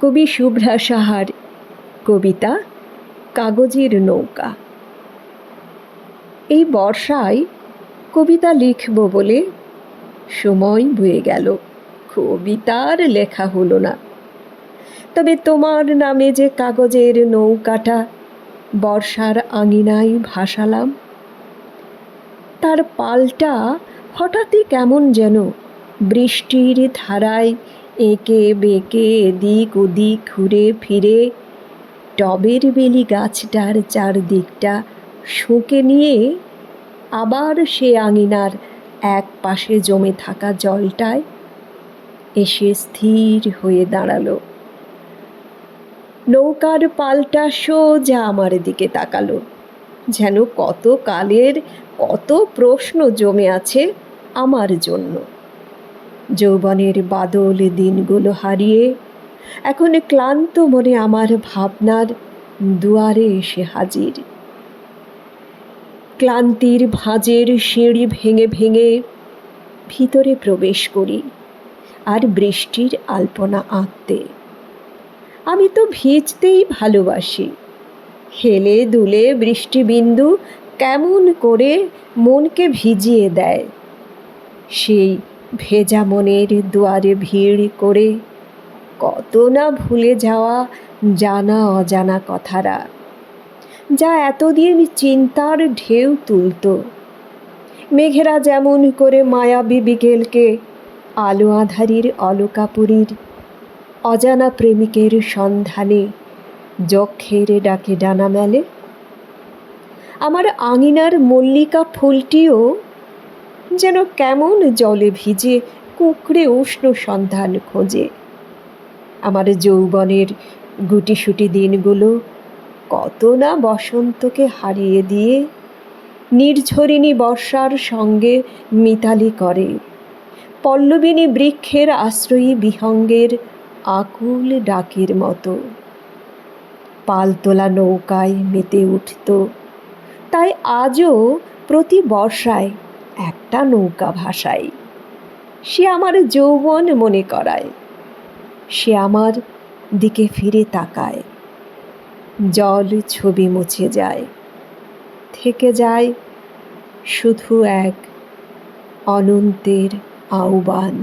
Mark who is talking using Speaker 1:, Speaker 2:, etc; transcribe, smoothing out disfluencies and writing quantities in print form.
Speaker 1: কবি শুভ্রা সাহার কবিতা কাগজের নৌকা। এই বর্ষায় কবিতা লিখব বলে সময় বয়ে গেল, কবিতার লেখা হলো না। তবে তোমার নামে যে কাগজের নৌকাটা বর্ষার আঙিনায় ভাসালাম, তার পালটা হঠাৎই কেমন যেন বৃষ্টির ধারায় এঁকে বেঁকে এদিক ওদিক ঘুরে ফিরে টবের বেলি গাছটার চারদিকটা শুঁকে নিয়ে আবার সে আঙিনার এক পাশে জমে থাকা জলটায় এসে স্থির হয়ে দাঁড়ালো। নৌকার পালটা সোজা আমার দিকে তাকালো, যেন কত কালের কত প্রশ্ন জমে আছে আমার জন্য। যৌবনের বাদল দিনগুলো হারিয়ে এখন ক্লান্ত মনে আমার ভাবনার দুয়ারে এসে হাজির। ক্লান্তির ভাঁজের সিঁড়ি ভেঙে ভেঙে ভিতরে প্রবেশ করি আর বৃষ্টির আলপনা আঁকতে। আমি তো ভিজতেই ভালোবাসি। হেলে দুলে বৃষ্টিবিন্দু কেমন করে মনকে ভিজিয়ে দেয়। সেই ভেজা মনের দুয়ারে ভিড় করে কত না ভুলে যাওয়া জানা অজানা কথারা, যা এতদিন চিন্তার ঢেউ তুলত। মেঘেরা যেমন করে মায়াবী বিকেলকে আলো আঁধারির অলকাপুরীর অজানা প্রেমিকের সন্ধানে যক্ষের ডাকে ডানা মেলে, আমার আঙিনার মল্লিকা ফুলটিও যেন কেমন জলে ভিজে কুঁকড়ে উষ্ণ সন্ধান খোঁজে। আমার যৌবনের গুটিসুটি দিনগুলো কত না বসন্তকে হারিয়ে দিয়ে নির্ঝরিণী বর্ষার সঙ্গে মিতালি করে, পল্লবিনী বৃক্ষের আশ্রয়ী বিহঙ্গের আকুল ডাকের মতো। পালতোলা নৌকায় মেতে উঠত, তাই আজও প্রতি বর্ষায় একটা নৌকা ভাসায়। সে আমার যৌবন মনে করায়, সে আমার দিকে ফিরে তাকায়। জল ছবি মুছে যায়, থেকে যায় শুধু এক অনন্তের আহ্বান।